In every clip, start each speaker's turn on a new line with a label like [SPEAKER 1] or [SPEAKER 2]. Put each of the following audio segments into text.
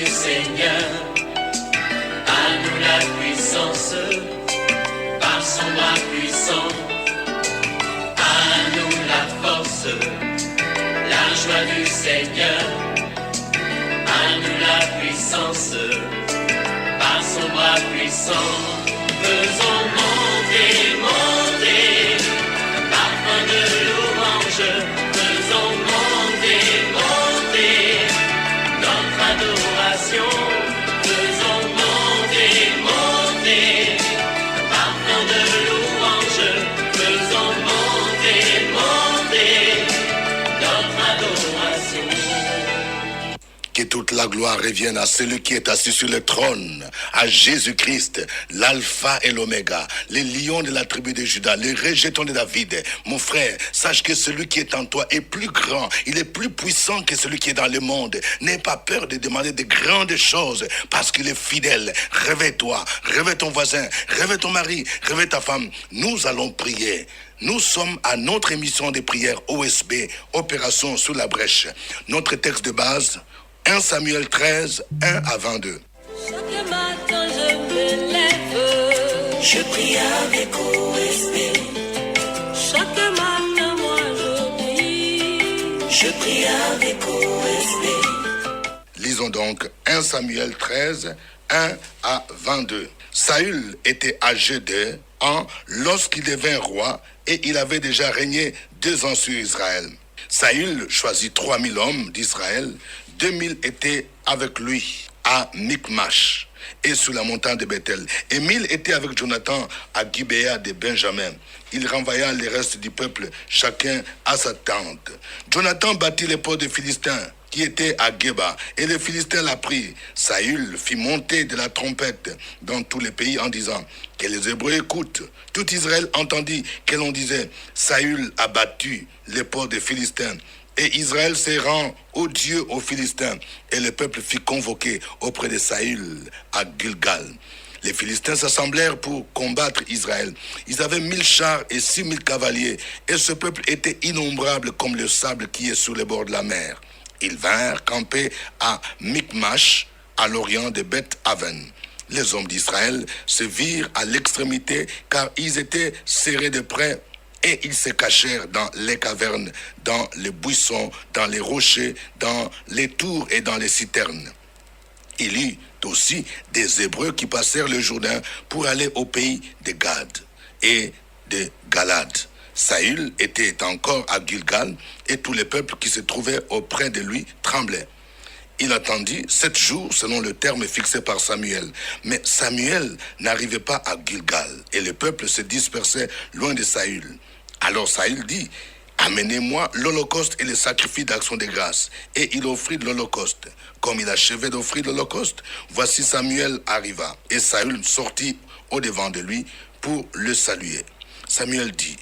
[SPEAKER 1] Seigneur, à nous la puissance, par son bras puissant, à nous la force, la joie du Seigneur, à nous la puissance, par son bras puissant, faisons monter, monter, parfum de louange, faisons monter, monter, notre adoration, faisons monter, monter, parfum de louange, faisons monter, monter, notre adoration.
[SPEAKER 2] Que toute la gloire revienne à celui qui est assis sur le trône, à Jésus-Christ, l'alpha et l'oméga, les lions de la tribu de Juda, les rejetons de David. Mon frère, sache que celui qui est en toi est plus grand, il est plus puissant que celui qui est dans le monde. N'aie pas peur de demander de grandes choses, parce qu'il est fidèle. Réveille-toi, réveille ton voisin, réveille ton mari, réveille ta femme. Nous allons prier. Nous sommes à notre émission de prière OSB, Opération sous la brèche. Notre texte de base, 1 Samuel 13, 1 à 22.
[SPEAKER 3] Chaque matin je me lève, je prie avec OSB. Chaque matin moi je prie avec OSB.
[SPEAKER 2] Lisons donc 1 Samuel 13, 1 à 22. Saül était âgé de ans lorsqu'il devint roi et il avait déjà régné 2 ans sur Israël. Saül choisit 3000 hommes d'Israël, 2000 étaient avec lui à Michmash et sur la montagne de Bethel. Et 1000 étaient avec Jonathan à Gibéa de Benjamin. Il renvoya les restes du peuple, chacun à sa tente. Jonathan battit les ports des Philistins qui étaient à Geba, et les Philistins l'apprirent. Saül fit monter de la trompette dans tous les pays en disant que les Hébreux écoutent. Tout Israël entendit que l'on disait Saül a battu les ports des Philistins. Et Israël se rend au Dieu aux Philistins. Et le peuple fut convoqué auprès de Saül à Gilgal. Les Philistins s'assemblèrent pour combattre Israël. Ils avaient 1000 chars et 6000 cavaliers. Et ce peuple était innombrable comme le sable qui est sur les bords de la mer. Ils vinrent camper à Michmash, à l'orient de Beth-Aven. Les hommes d'Israël se virent à l'extrémité car ils étaient serrés de près. Et ils se cachèrent dans les cavernes, dans les buissons, dans les rochers, dans les tours et dans les citernes. Il y eut aussi des Hébreux qui passèrent le Jourdain pour aller au pays de Gad et de Galad. Saül était encore à Gilgal et tous les peuples qui se trouvaient auprès de lui tremblaient. Il attendit 7 jours selon le terme fixé par Samuel. Mais Samuel n'arrivait pas à Gilgal et le peuple se dispersait loin de Saül. Alors Saül dit, amenez-moi l'holocauste et le sacrifice d'action de grâce. Et il offrit l'holocauste. Comme il achevait d'offrir l'holocauste, voici Samuel arriva. Et Saül sortit au-devant de lui pour le saluer. Samuel dit,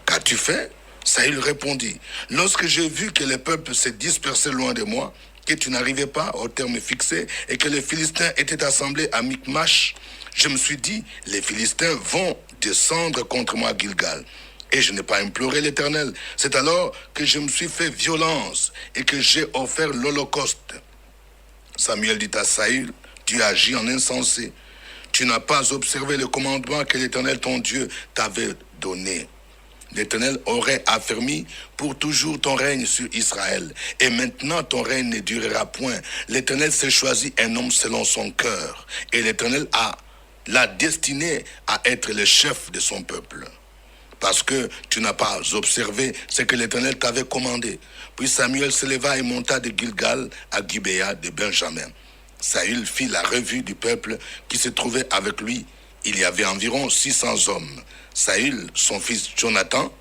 [SPEAKER 2] qu'as-tu fait? Saül répondit, lorsque j'ai vu que le peuple se dispersait loin de moi, que tu n'arrivais pas au terme fixé et que les Philistins étaient assemblés à Michmash, je me suis dit, les Philistins vont descendre contre moi à Gilgal. Et je n'ai pas imploré l'Éternel. C'est alors que je me suis fait violence et que j'ai offert l'holocauste. Samuel dit à Saül, tu agis en insensé. Tu n'as pas observé le commandement que l'Éternel ton Dieu t'avait donné. L'Éternel aurait affermi pour toujours ton règne sur Israël. Et maintenant ton règne ne durera point. L'Éternel s'est choisi un homme selon son cœur. Et l'Éternel l'a destiné à être le chef de son peuple. Parce que tu n'as pas observé ce que l'Éternel t'avait commandé. Puis Samuel se leva et monta de Gilgal à Gibéa de Benjamin. Saül fit la revue du peuple qui se trouvait avec lui. Il y avait environ 600 hommes. Saül, son fils Jonathan,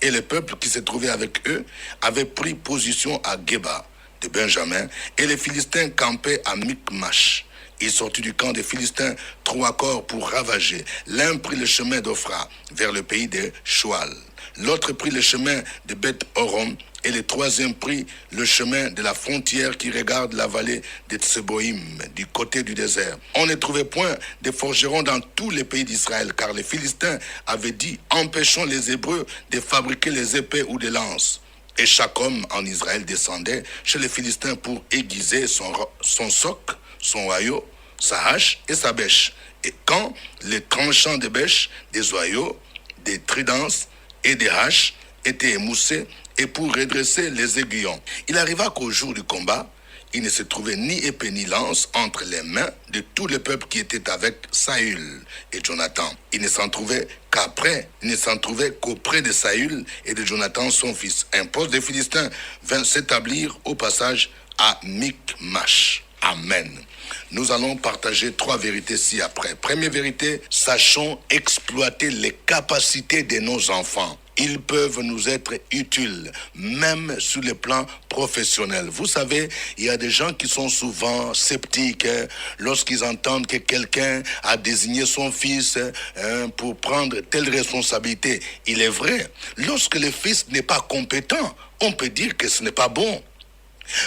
[SPEAKER 2] et le peuple qui se trouvait avec eux avaient pris position à Geba de Benjamin, et les Philistins campaient à Michmash. Il sortit du camp des Philistins 3 corps pour ravager. L'un prit le chemin d'Ophra vers le pays de Shoal. L'autre prit le chemin de Beth-Horon et le troisième prit le chemin de la frontière qui regarde la vallée de Tseboïm, du côté du désert. On ne trouvait point de forgerons dans tous les pays d'Israël, car les Philistins avaient dit « Empêchons les Hébreux de fabriquer les épées ou des lances ». Et chaque homme en Israël descendait chez les Philistins pour aiguiser son soc, son oyau, sa hache et sa bêche. Et quand les tranchants de bêche, des oyaux, des tridances et des haches étaient émoussés, et pour redresser les aiguillons, il arriva qu'au jour du combat, il ne se trouvait ni épée ni lance entre les mains de tout le peuple qui était avec Saül et Jonathan. Il ne s'en trouvait qu'auprès de Saül et de Jonathan son fils. Un poste des Philistins vint s'établir au passage à Michmash. Amen. Nous allons partager 3 vérités ci-après. Première vérité, sachons exploiter les capacités de nos enfants. Ils peuvent nous être utiles, même sur le plan professionnel. Vous savez, il y a des gens qui sont souvent sceptiques lorsqu'ils entendent que quelqu'un a désigné son fils pour prendre telle responsabilité. Il est vrai, lorsque le fils n'est pas compétent, on peut dire que ce n'est pas bon.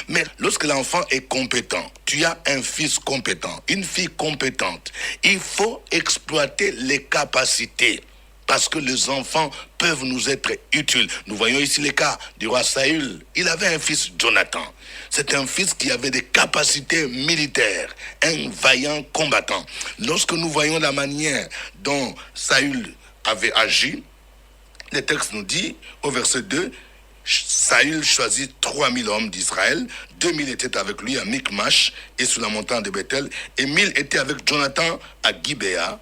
[SPEAKER 2] Mais lorsque l'enfant est compétent, tu as un fils compétent, une fille compétente, il faut exploiter les capacités. Parce que les enfants peuvent nous être utiles. Nous voyons ici le cas du roi Saül. Il avait un fils, Jonathan. C'est un fils qui avait des capacités militaires, un vaillant combattant. Lorsque nous voyons la manière dont Saül avait agi, le texte nous dit, au verset 2, Saül choisit 3000 hommes d'Israël, 2000 étaient avec lui à Michmash et sur la montagne de Bethel, et 1000 étaient avec Jonathan à Gibéa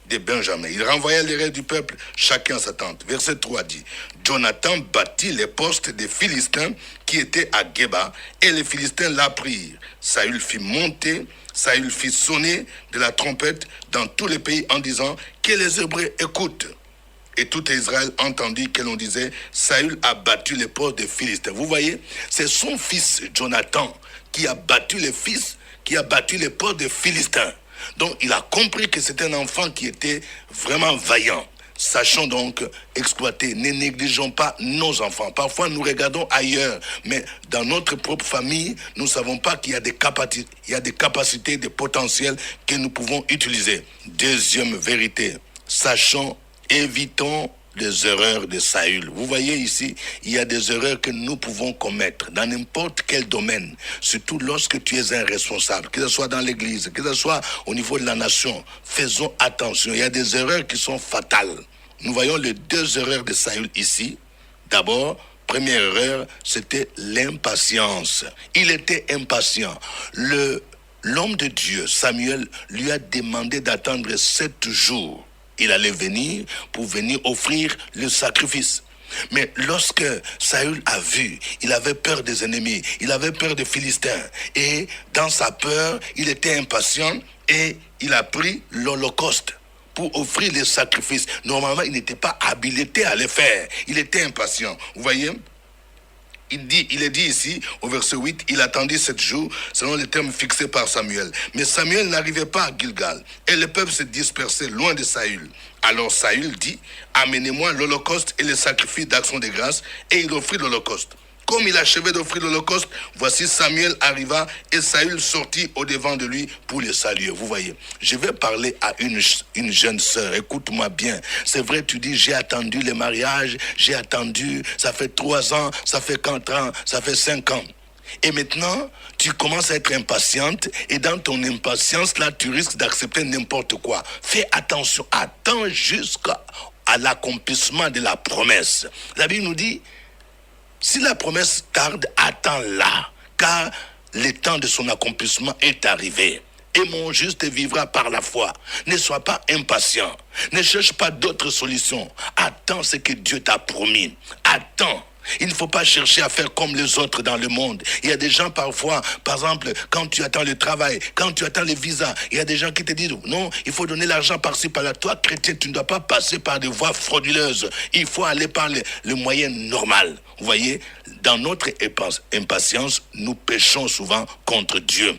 [SPEAKER 2] de Benjamin. Il renvoya les restes du peuple, chacun à sa tente. Verset 3 dit, Jonathan bâtit les postes des Philistins qui étaient à Geba, et les Philistins l'apprirent. Saül fit sonner de la trompette dans tous les pays en disant, que les Hébreux écoutent. Et tout Israël entendit que l'on disait, Saül a battu les postes des Philistins. Vous voyez, c'est son fils Jonathan qui a battu les postes des Philistins. Donc il a compris que c'était un enfant qui était vraiment vaillant. Sachons donc exploiter, ne négligeons pas nos enfants. Parfois nous regardons ailleurs, mais dans notre propre famille, nous ne savons pas qu'il y a des capacités, des potentiels que nous pouvons utiliser. Deuxième vérité, évitons les erreurs de Saül. Vous voyez ici, il y a des erreurs que nous pouvons commettre dans n'importe quel domaine, surtout lorsque tu es un responsable, que ce soit dans l'église, que ce soit au niveau de la nation. Faisons attention, il y a des erreurs qui sont fatales. Nous voyons les 2 erreurs de Saül ici. D'abord, première erreur, c'était l'impatience. Il était impatient. L'homme de Dieu, Samuel, lui a demandé d'attendre 7 jours. Il allait venir pour venir offrir le sacrifice. Mais lorsque Saül a vu, il avait peur des ennemis, il avait peur des Philistins. Et dans sa peur, il était impatient et il a pris l'Holocauste pour offrir les sacrifices. Normalement, il n'était pas habilité à les faire. Il était impatient. Vous voyez ? Il est dit ici, au verset 8, il attendit 7 jours, selon les termes fixés par Samuel. Mais Samuel n'arrivait pas à Gilgal, et le peuple se dispersait loin de Saül. Alors Saül dit, amenez-moi l'Holocauste et les sacrifices d'action de grâce, et il offrit l'Holocauste. Comme il achevait d'offrir l'Holocauste, voici Samuel arriva et Saül sortit au-devant de lui pour le saluer. Vous voyez, je vais parler à une jeune sœur, écoute-moi bien. C'est vrai, tu dis, j'ai attendu le mariage, j'ai attendu, ça fait 3 ans, ça fait 4 ans, ça fait 5 ans. Et maintenant, tu commences à être impatiente et dans ton impatience, là, tu risques d'accepter n'importe quoi. Fais attention, attends jusqu'à l'accomplissement de la promesse. La Bible nous dit, si la promesse tarde, attends-la, car le temps de son accomplissement est arrivé. Et mon juste vivra par la foi. Ne sois pas impatient. Ne cherche pas d'autres solutions. Attends ce que Dieu t'a promis. Attends. Il ne faut pas chercher à faire comme les autres dans le monde. Il y a des gens parfois, par exemple, quand tu attends le travail, quand tu attends le visa, il y a des gens qui te disent, non, il faut donner l'argent par-ci, par-là. Toi, chrétien, tu ne dois pas passer par des voies frauduleuses. Il faut aller par le moyen normal. Vous voyez, dans notre impatience, nous péchons souvent contre Dieu.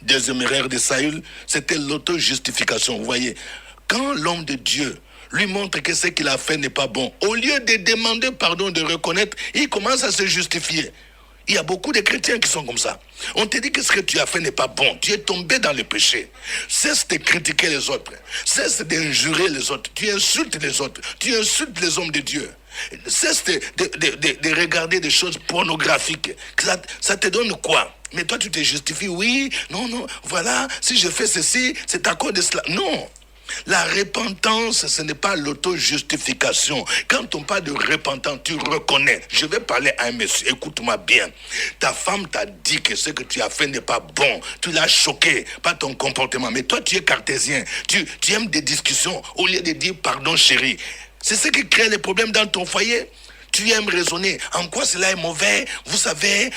[SPEAKER 2] Deuxième erreur de Saül, c'était l'auto-justification. Vous voyez, quand l'homme de Dieu lui montre que ce qu'il a fait n'est pas bon, au lieu de demander pardon, de reconnaître, il commence à se justifier. Il y a beaucoup de chrétiens qui sont comme ça. On te dit que ce que tu as fait n'est pas bon. Tu es tombé dans le péché. Cesse de critiquer les autres. Cesse d'injurer les autres. Tu insultes les autres. Tu insultes les hommes de Dieu. Cesse de regarder des choses pornographiques. Ça te donne quoi? Mais toi, tu te justifies. Oui, non, voilà, si je fais ceci, c'est à cause de cela. Non. La repentance, ce n'est pas l'auto-justification. Quand on parle de repentance, tu reconnais. Je vais parler à un monsieur, écoute-moi bien. Ta femme t'a dit que ce que tu as fait n'est pas bon. Tu l'as choqué, pas ton comportement. Mais toi, tu es cartésien. Tu aimes des discussions au lieu de dire pardon, chérie. C'est ce qui crée les problèmes dans ton foyer. Tu aimes raisonner. En quoi cela est mauvais? Vous savez,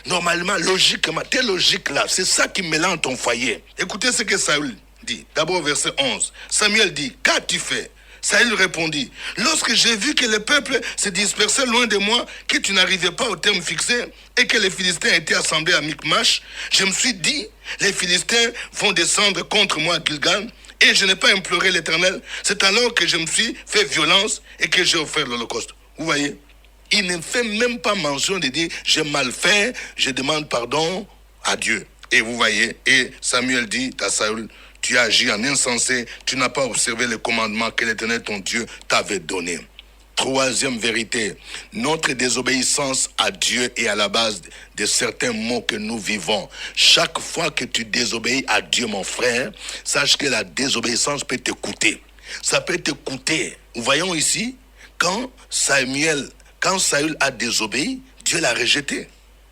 [SPEAKER 2] normalement, logiquement, tes logiques là, c'est ça qui mélange ton foyer. Écoutez ce que Saül dit. D'abord, verset 11. Samuel dit, qu'as-tu fait? Saül répondit, lorsque j'ai vu que le peuple se dispersait loin de moi, que tu n'arrivais pas au terme fixé, et que les Philistins étaient assemblés à Michmash, je me suis dit, les Philistins vont descendre contre moi à Gilgal, et je n'ai pas imploré l'Éternel. C'est alors que je me suis fait violence et que j'ai offert l'Holocauste. Vous voyez, il ne fait même pas mention de dire, j'ai mal fait, je demande pardon à Dieu. Et vous voyez, et Samuel dit à Saül, tu as agi en insensé, tu n'as pas observé le commandement que l'Éternel ton Dieu t'avait donné. Troisième vérité, notre désobéissance à Dieu est à la base de certains maux que nous vivons. Chaque fois que tu désobéis à Dieu, mon frère, sache que la désobéissance peut te coûter. Ça peut te coûter. Nous voyons ici, quand Saül a désobéi, Dieu l'a rejeté.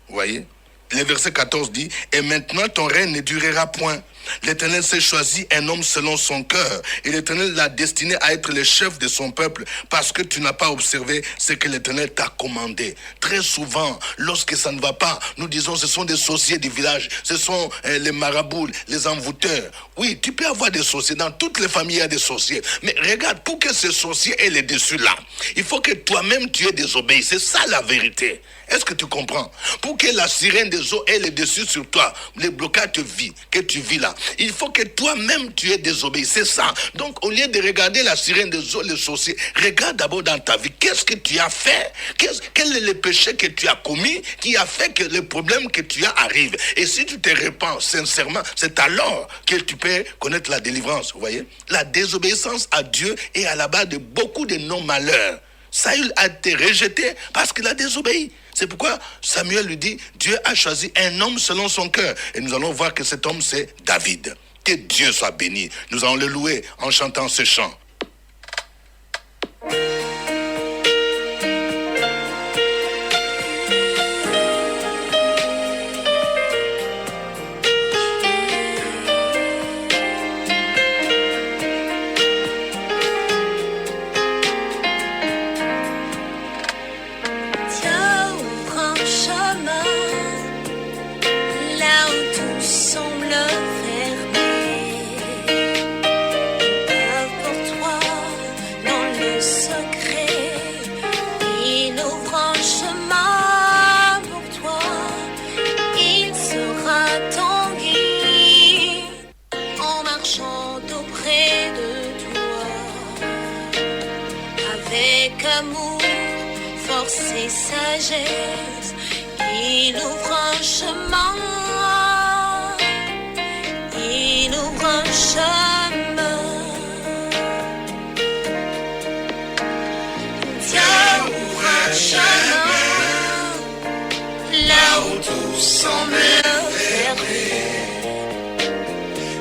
[SPEAKER 2] Vous voyez? Le verset 14 dit, et maintenant ton règne ne durera point. L'Éternel s'est choisi un homme selon son cœur. Et l'Éternel l'a destiné à être le chef de son peuple parce que tu n'as pas observé ce que l'Éternel t'a commandé. Très souvent, lorsque ça ne va pas, nous disons ce sont des sorciers du village, ce sont les marabouts, les envoûteurs. Oui, tu peux avoir des sorciers. Dans toutes les familles, il y a des sorciers. Mais regarde, pour que ces sorciers aient les dessus là, il faut que toi-même tu aies désobéi. C'est ça la vérité. Est-ce que tu comprends? Pour que la sirène des eaux ait le dessus sur toi, les blocages que tu vis là, il faut que toi-même tu aies désobéi. C'est ça. Donc au lieu de regarder la sirène des eaux, les sorciers, regarde d'abord dans ta vie. Qu'est-ce que tu as fait? Quel est le péché que tu as commis qui a fait que le problème que tu as arrive? Et si tu te repens sincèrement, c'est alors que tu peux connaître la délivrance. Vous voyez? La désobéissance à Dieu est à la base de beaucoup de non-malheurs. Saül a été rejeté parce qu'il a désobéi. C'est pourquoi Samuel lui dit, Dieu a choisi un homme selon son cœur. Et nous allons voir que cet homme, c'est David. Que Dieu soit béni. Nous allons le louer en chantant ce chant.
[SPEAKER 3] Et sagesse, il ouvre un chemin, il ouvre un chemin. Dieu ouvre un chemin, là où tout semble fermé.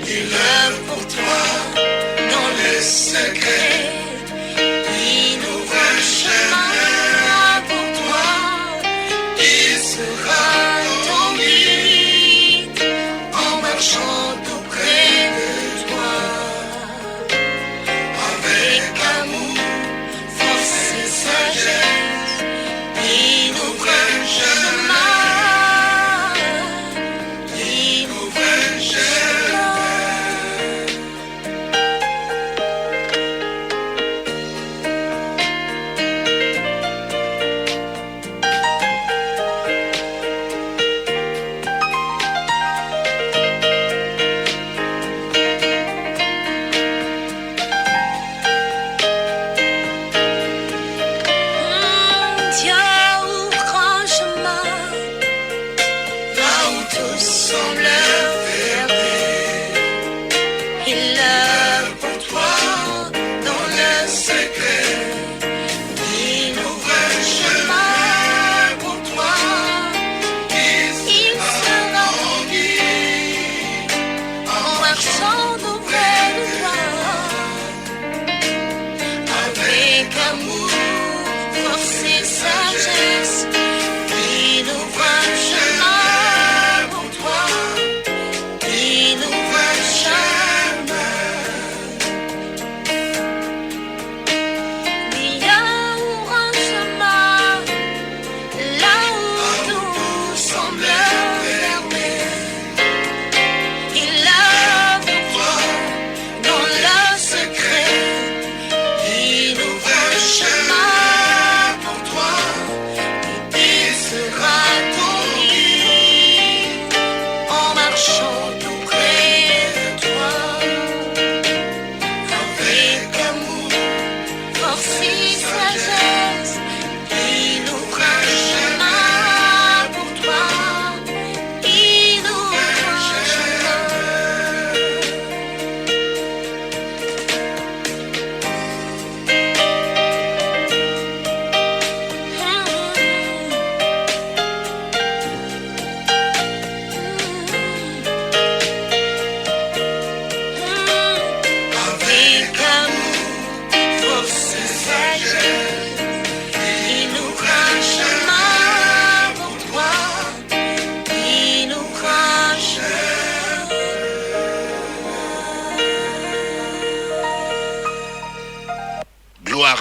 [SPEAKER 3] Il œuvre pour toi dans le secret, il ouvre un chemin.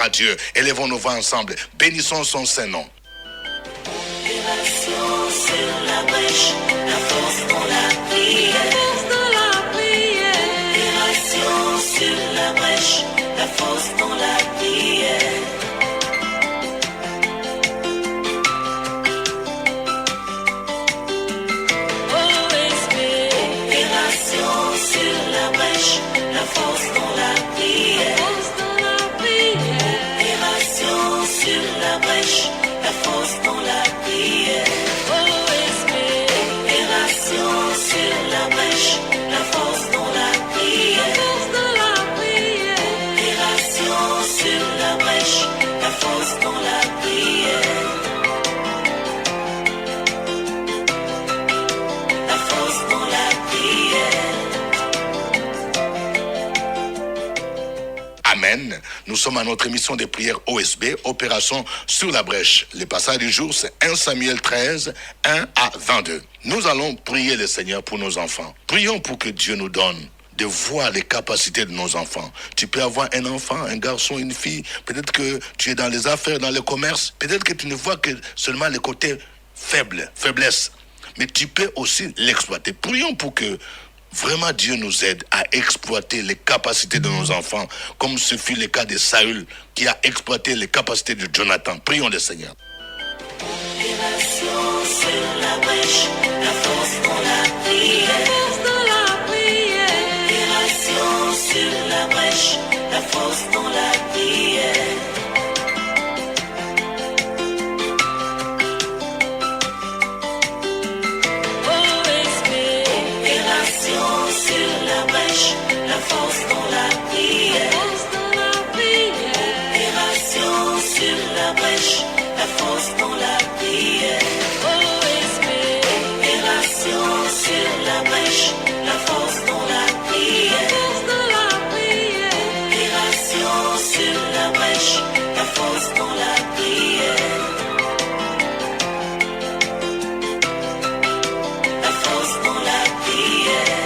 [SPEAKER 2] à Dieu. Élevons nos voix ensemble. Bénissons son Saint-Nom.
[SPEAKER 3] Opération sur la brèche, la force dans la prière. Opération sur la brèche, la force dans la prière. Opération sur la brèche, la force dans la prière. Opération sur la brèche, la force dans la prière. Opération sur la brèche, la force dans la prière. Opération sur la brèche, la force dans la prière. La force dans la prière.
[SPEAKER 2] Amen. Nous sommes à notre émission de prière OSB, Opération sur la brèche. Le passage du jour, c'est 1 Samuel 13, 1 à 22. Nous allons prier le Seigneur pour nos enfants. Prions pour que Dieu nous donne de voir les capacités de nos enfants. Tu peux avoir un enfant, un garçon, une fille. Peut-être que tu es dans les affaires, dans le commerce. Peut-être que tu ne vois que seulement le côté faiblesse. Mais tu peux aussi l'exploiter. Prions pour que vraiment Dieu nous aide à exploiter les capacités de nos enfants, comme ce fut le cas de Saül, qui a exploité les capacités de Jonathan. Prions le Seigneur.
[SPEAKER 3] Opération sur la brèche, la force dans la prière. Opération sur la brèche, la force dans la prière. Opération sur la brèche, la force dans la prière. Opération sur la brèche, la force dans la prière. Opération sur la brèche, la force dans la prière. Opération sur la brèche, la force dans la prière. La force dans la prière.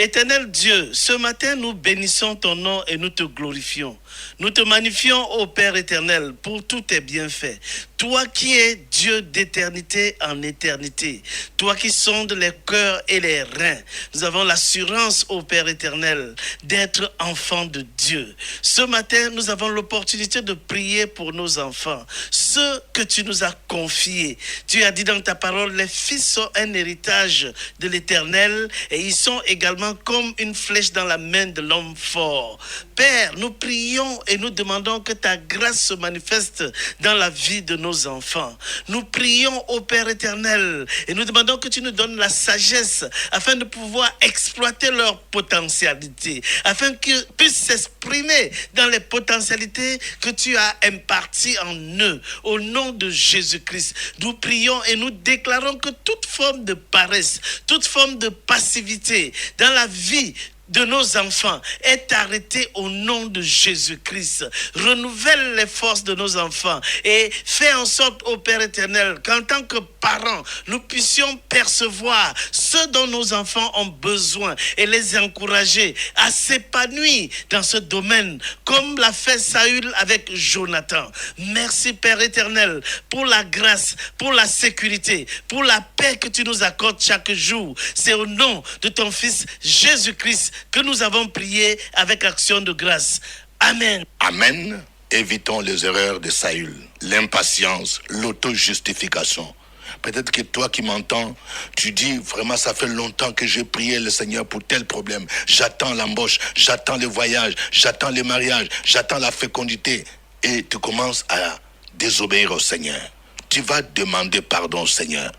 [SPEAKER 4] Éternel Dieu, ce matin nous bénissons ton nom et nous te glorifions. Nous te magnifions, ô Père éternel, pour tous tes bienfaits. Toi qui es Dieu d'éternité en éternité, toi qui sondes les cœurs et les reins, nous avons l'assurance, ô Père éternel, d'être enfants de Dieu. Ce matin, nous avons l'opportunité de prier pour nos enfants, ceux que tu nous as confiés. Tu as dit dans ta parole, les fils sont un héritage de l'éternel et ils sont également comme une flèche dans la main de l'homme fort. Père, nous prions et nous demandons que ta grâce se manifeste dans la vie de nos enfants. Nous prions au Père éternel et nous demandons que tu nous donnes la sagesse afin de pouvoir exploiter leur potentialité, afin qu'ils puissent s'exprimer dans les potentialités que tu as imparties en eux. Au nom de Jésus-Christ, nous prions et nous déclarons que toute forme de paresse, toute forme de passivité dans la vie de nos enfants est arrêté au nom de Jésus-Christ. Renouvelle les forces de nos enfants et fais en sorte, ô Père éternel, qu'en tant que parents, nous puissions percevoir ce dont nos enfants ont besoin et les encourager à s'épanouir dans ce domaine, comme l'a fait Saül avec Jonathan. Merci Père éternel pour la grâce, pour la sécurité, pour la paix que tu nous accordes chaque jour. C'est au nom de ton Fils Jésus-Christ que nous avons prié avec action de grâce. Amen.
[SPEAKER 2] Amen. Évitons les erreurs de Saül, l'impatience, l'auto-justification. Peut-être que toi qui m'entends, tu dis vraiment ça fait longtemps que j'ai prié le Seigneur pour tel problème. J'attends l'embauche, j'attends le voyage, j'attends le mariage, j'attends la fécondité. Et tu commences à désobéir au Seigneur. Tu vas demander pardon au Seigneur.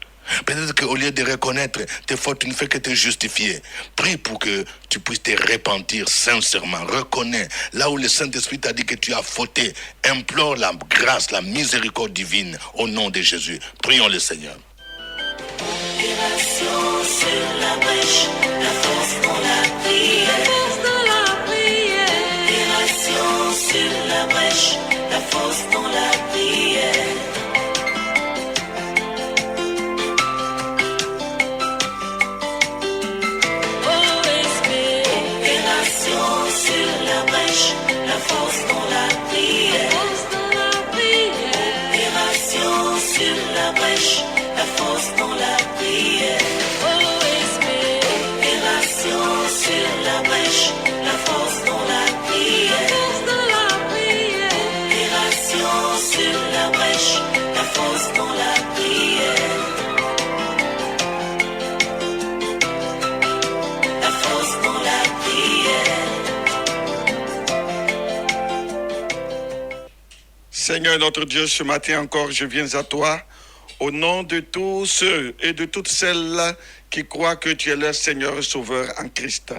[SPEAKER 2] Peut-être qu'au lieu de reconnaître tes fautes, tu ne fais que te justifier. Prie pour que tu puisses te repentir sincèrement. Reconnais là où le Saint-Esprit t'a dit que tu as fauté. Implore la grâce, la miséricorde divine au nom de Jésus. Prions le Seigneur.
[SPEAKER 3] Opération sur la brèche, la force dans la prière. Opération sur la brèche, la force dans la prière. force dans la prière. Opération sur la brèche, la force dans la prière. Opération sur la brèche, la force dans la prière. Opération sur la brèche, la force dans la prière. La force dans la prière.
[SPEAKER 5] Seigneur notre Dieu, ce matin encore, je viens à toi au nom de tous ceux et de toutes celles qui croient que tu es leur Seigneur et Sauveur en Christ.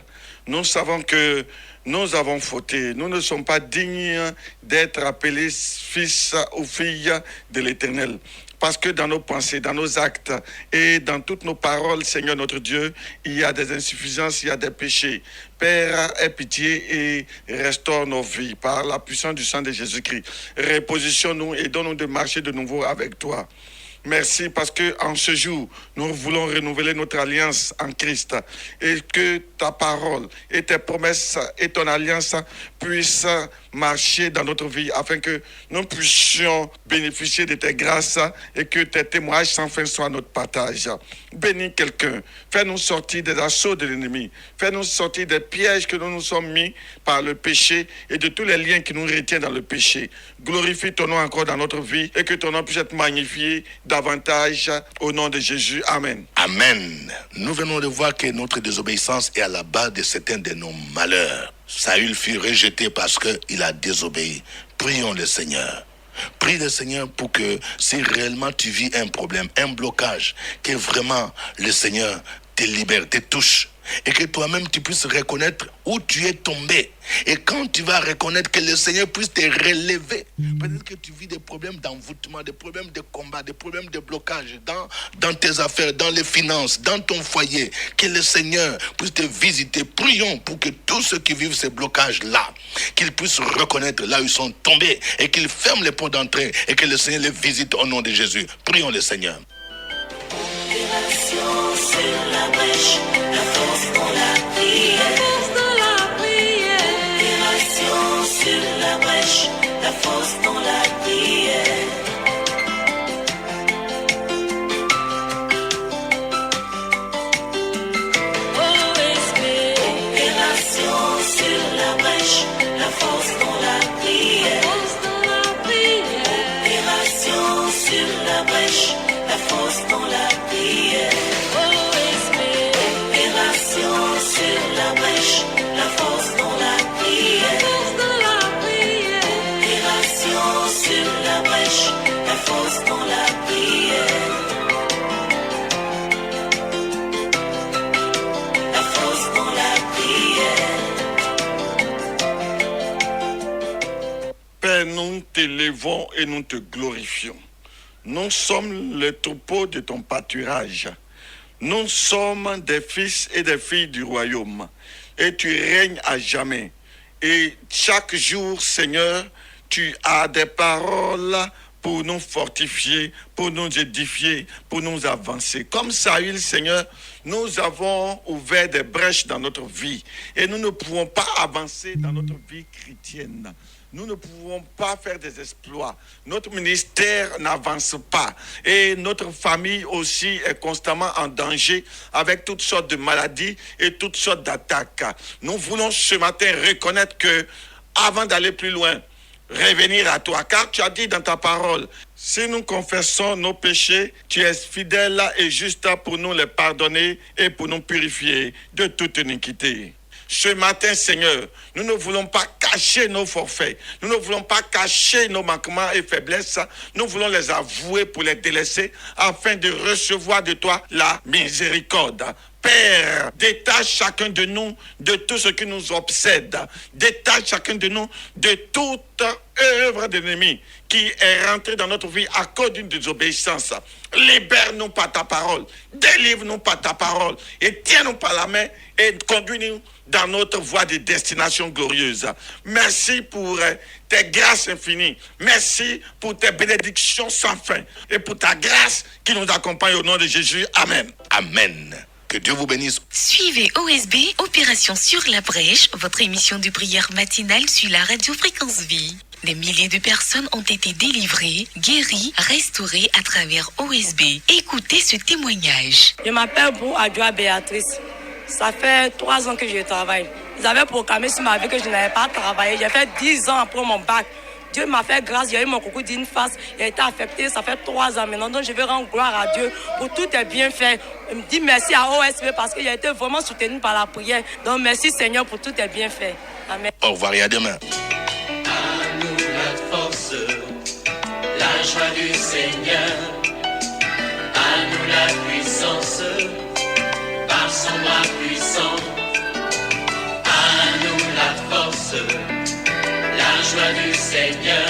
[SPEAKER 5] Nous savons que nous avons fauté. Nous ne sommes pas dignes d'être appelés fils ou filles de l'Éternel. Parce que dans nos pensées, dans nos actes et dans toutes nos paroles, Seigneur notre Dieu, il y a des insuffisances, il y a des péchés. Père, aie pitié et restaure nos vies par la puissance du sang de Jésus-Christ. Repositionne-nous et donne-nous de marcher de nouveau avec toi. Merci parce que en ce jour, nous voulons renouveler notre alliance en Christ et que ta parole et tes promesses et ton alliance puissent marcher dans notre vie afin que nous puissions bénéficier de tes grâces et que tes témoignages sans fin soient notre partage. Bénis quelqu'un, fais-nous sortir des assauts de l'ennemi, fais-nous sortir des pièges que nous nous sommes mis par le péché et de tous les liens qui nous retiennent dans le péché. Glorifie ton nom encore dans notre vie et que ton nom puisse être magnifié davantage au nom de Jésus. Amen.
[SPEAKER 2] Amen. Nous venons de voir que notre désobéissance est à la base de certains de nos malheurs. Saül fut rejeté parce qu'il a désobéi. Prions le Seigneur. Prie le Seigneur pour que si réellement tu vis un problème, un blocage, que vraiment le Seigneur te libère, te touche. Et que toi-même tu puisses reconnaître où tu es tombé. Et quand tu vas reconnaître que le Seigneur puisse te relever, peut-être que tu vis des problèmes d'envoûtement, des problèmes de combat, des problèmes de blocage dans tes affaires, dans les finances, dans ton foyer, que le Seigneur puisse te visiter. Prions pour que tous ceux qui vivent ces blocages-là, qu'ils puissent reconnaître là où ils sont tombés et qu'ils ferment les portes d'entrée et que le Seigneur les visite au nom de Jésus. Prions le Seigneur.
[SPEAKER 3] Opération sur la brèche, la force dans la prière. Opération sur la brèche, la force dans la prière. Opération sur la brèche, la force dans la prière. Opération sur la brèche, la force dans la prière. Opération sur la brèche, la force dans la prière. Opération sur la brèche, la force dans la prière. La force dans la prière.
[SPEAKER 5] Père, nous t'élevons et nous te glorifions. Nous sommes le troupeau de ton pâturage. Nous sommes des fils et des filles du royaume. Et tu règnes à jamais. Et chaque jour, Seigneur, tu as des paroles pour nous fortifier, pour nous édifier, pour nous avancer. Comme Saül, Seigneur, nous avons ouvert des brèches dans notre vie. Et nous ne pouvons pas avancer dans notre vie chrétienne. Nous ne pouvons pas faire des exploits. Notre ministère n'avance pas. Et notre famille aussi est constamment en danger avec toutes sortes de maladies et toutes sortes d'attaques. Nous voulons ce matin reconnaître que, avant d'aller plus loin, revenir à toi. Car tu as dit dans ta parole, si nous confessons nos péchés, tu es fidèle et juste pour nous les pardonner et pour nous purifier de toute iniquité. Ce matin, Seigneur, nous ne voulons pas cacher nos forfaits. Nous ne voulons pas cacher nos manquements et faiblesses. Nous voulons les avouer pour les délaisser afin de recevoir de toi la miséricorde. Père, détache chacun de nous de tout ce qui nous obsède. Détache chacun de nous de toute œuvre d'ennemi qui est rentrée dans notre vie à cause d'une désobéissance. Libère-nous par ta parole. Délivre-nous par ta parole. Et tiens-nous par la main et conduis-nous dans notre voie de destination glorieuse. Merci pour tes grâces infinies. Merci pour tes bénédictions sans fin. Et pour ta grâce qui nous accompagne au nom de Jésus. Amen.
[SPEAKER 2] Amen. Que Dieu vous bénisse.
[SPEAKER 6] Suivez OSB, Opération sur la brèche, votre émission de prière matinale sur la radio Fréquence Vie. Des milliers de personnes ont été délivrées, guéries, restaurées à travers OSB. Écoutez ce témoignage.
[SPEAKER 7] Je m'appelle Bou Adjoa Béatrice. Ça fait 3 ans que je travaille. Ils avaient programmé sur ma vie que je n'avais pas travaillé. J'ai fait 10 ans après mon bac. Dieu m'a fait grâce, j'ai eu mon coucou d'une face, il a été affecté, ça fait 3 ans maintenant. Donc je veux rendre gloire à Dieu pour tout est bien fait. Je me dis merci à OSB parce qu'il a été vraiment soutenu par la prière. Donc merci Seigneur pour tout est bien fait. Amen.
[SPEAKER 2] Au revoir et à demain.
[SPEAKER 1] À nous la force, la joie du Seigneur. À nous la puissance, par son bras puissant. À nous la force, la joie du Seigneur.